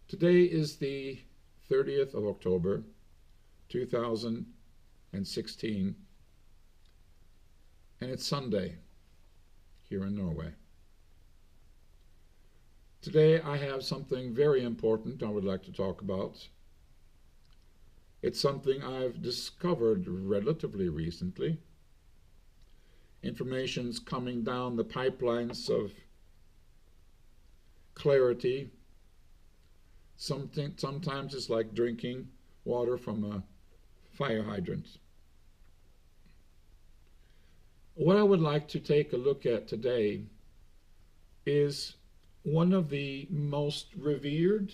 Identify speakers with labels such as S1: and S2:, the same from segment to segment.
S1: Today is the 30th of October, 2016, and it's Sunday here in Norway. Today I have something very important I would like to talk about. It's something I've discovered relatively recently. Information's coming down the pipelines of clarity. Sometimes it's like drinking water from a fire hydrant. What I would like to take a look at today is one of the most revered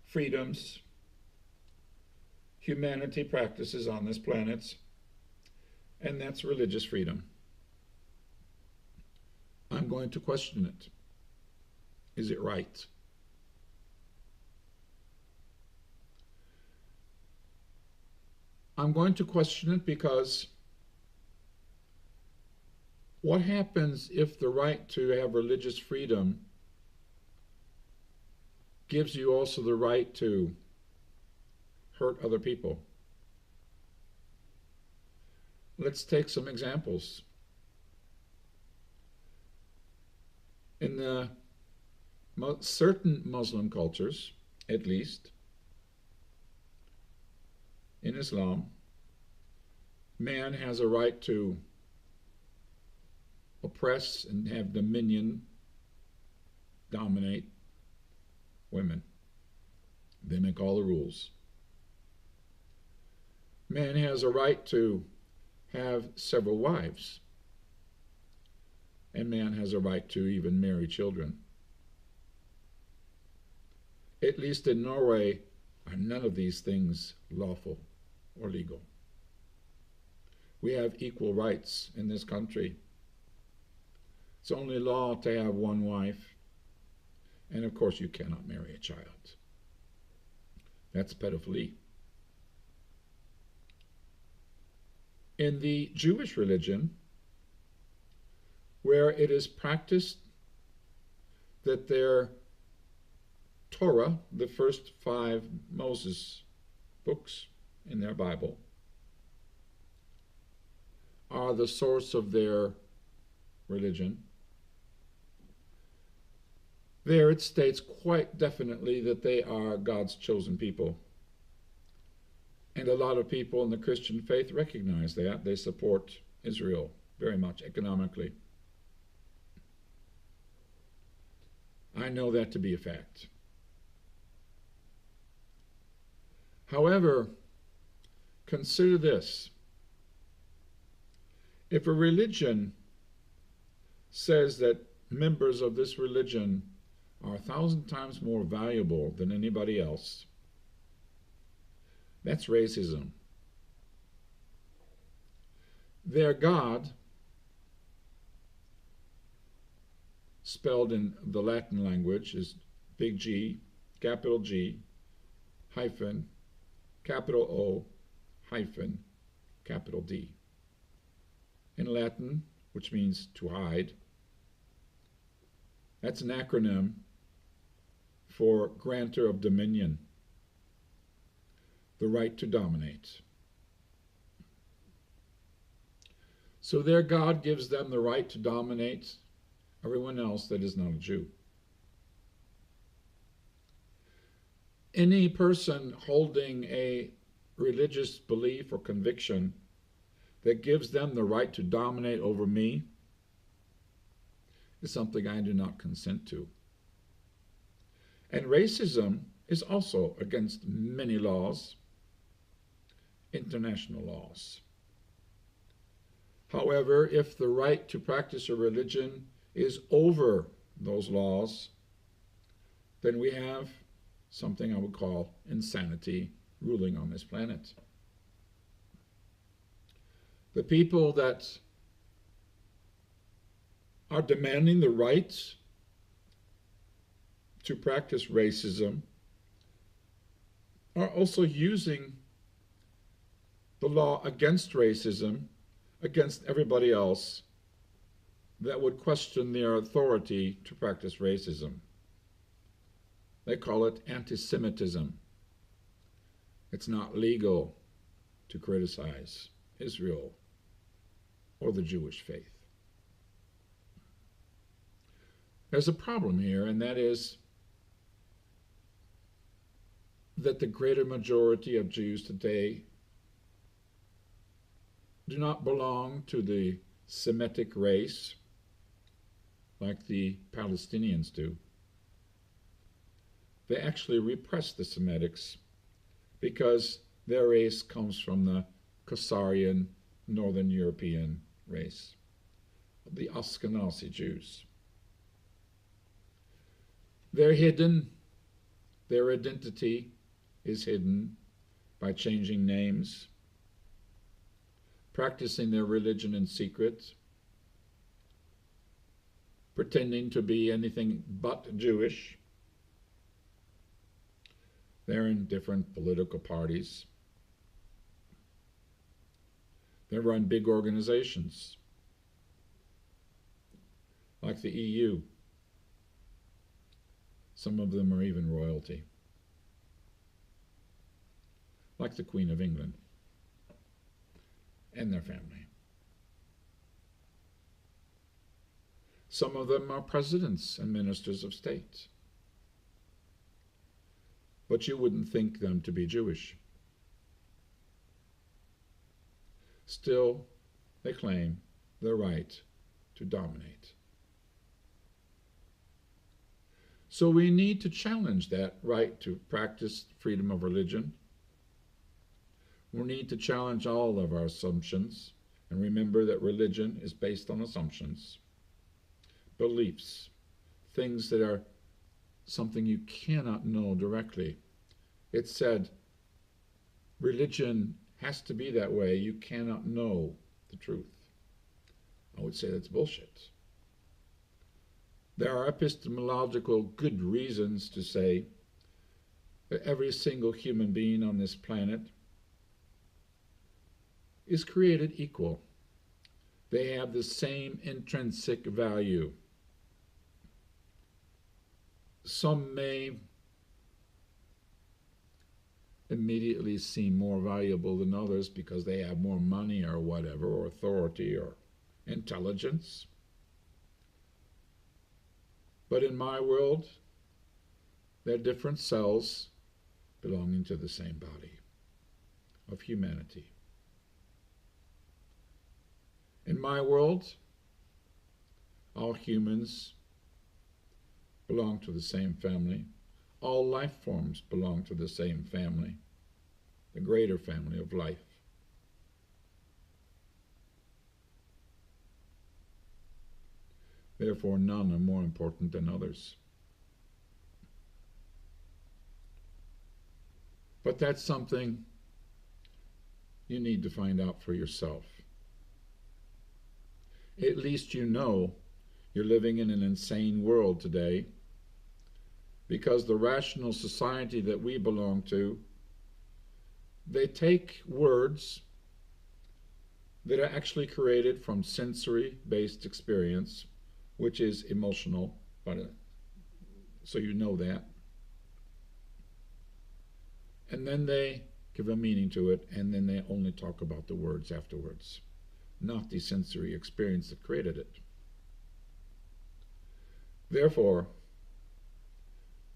S1: freedoms humanity practices on this planet, and that's religious freedom. I'm going to question it. Is it right? I'm going to question it because what happens if the right to have religious freedom gives you also the right to hurt other people? Let's take some examples. In certain Muslim cultures, at least, in Islam, man has a right to oppress and have dominion, dominate women. They make all the rules. Man has a right to have several wives, and man has a right to even marry children. At least in Norway, are none of these things lawful or legal. We have equal rights in this country. It's only law to have one wife, and of course you cannot marry a child. That's pedophilia. In the Jewish religion, where it is practiced that their Torah, the first 5 Moses books in their Bible, are the source of their religion, there it states quite definitely that they are God's chosen people. And a lot of people in the Christian faith recognize that. They support Israel very much economically. I know that to be a fact. However, consider this. If a religion says that members of this religion are 1,000 times more valuable than anybody else, that's racism. Their God, spelled in the Latin language, is big G, hyphen, capital O, hyphen, capital D. In Latin, which means to hide, that's an acronym for grantor of dominion, the right to dominate. So their God gives them the right to dominate everyone else that is not a Jew. Any person holding a religious belief or conviction that gives them the right to dominate over me is something I do not consent to. And racism is also against many laws, international laws. However, if the right to practice a religion is over those laws, then we have something I would call insanity ruling on this planet. The people that are demanding the right to practice racism are also using the law against racism against everybody else that would question their authority to practice racism. They call it anti-Semitism. It's not legal to criticize Israel or the Jewish faith. There's a problem here, and that is that the greater majority of Jews today do not belong to the Semitic race like the Palestinians do. They actually repress the Semitics because their race comes from the Khazarian Northern European race, the Ashkenazi Jews. They're hidden. Their identity is hidden by changing names, practicing their religion in secret, pretending to be anything but Jewish. They're in different political parties. They run big organizations like the EU. Some of them are even royalty, like the Queen of England and their family. Some of them are presidents and ministers of state, but you wouldn't think them to be Jewish. Still, they claim the right to dominate. So we need to challenge that right to practice freedom of religion. We need to challenge all of our assumptions and remember that religion is based on assumptions, beliefs, things that are something you cannot know directly. It's said religion has to be that way. You cannot know the truth. I would say that's bullshit. There are epistemological good reasons to say that every single human being on this planet is created equal. They have the same intrinsic value. Some may immediately seem more valuable than others because they have more money or whatever, or authority or intelligence. But in my world, they're different cells belonging to the same body of humanity. In my world, all humans belong to the same family. All life forms belong to the same family, the greater family of life. Therefore, none are more important than others. But that's something you need to find out for yourself. At least you know you're living in an insane world today, because the rational society that we belong to, they take words that are actually created from sensory-based experience, which is emotional, so you know that. And then they give a meaning to it, and then they only talk about the words afterwards, not the sensory experience that created it. Therefore,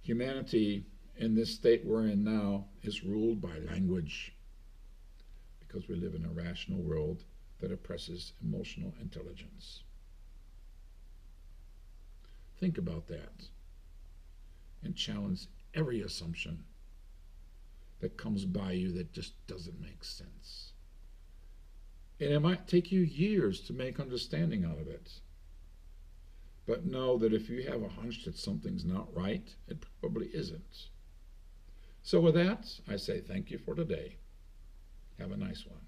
S1: humanity in this state we're in now is ruled by language, because we live in a rational world that oppresses emotional intelligence. Think about that and challenge every assumption that comes by you that just doesn't make sense. And it might take you years to make understanding out of it. But know that if you have a hunch that something's not right, it probably isn't. So with that, I say thank you for today. Have a nice one.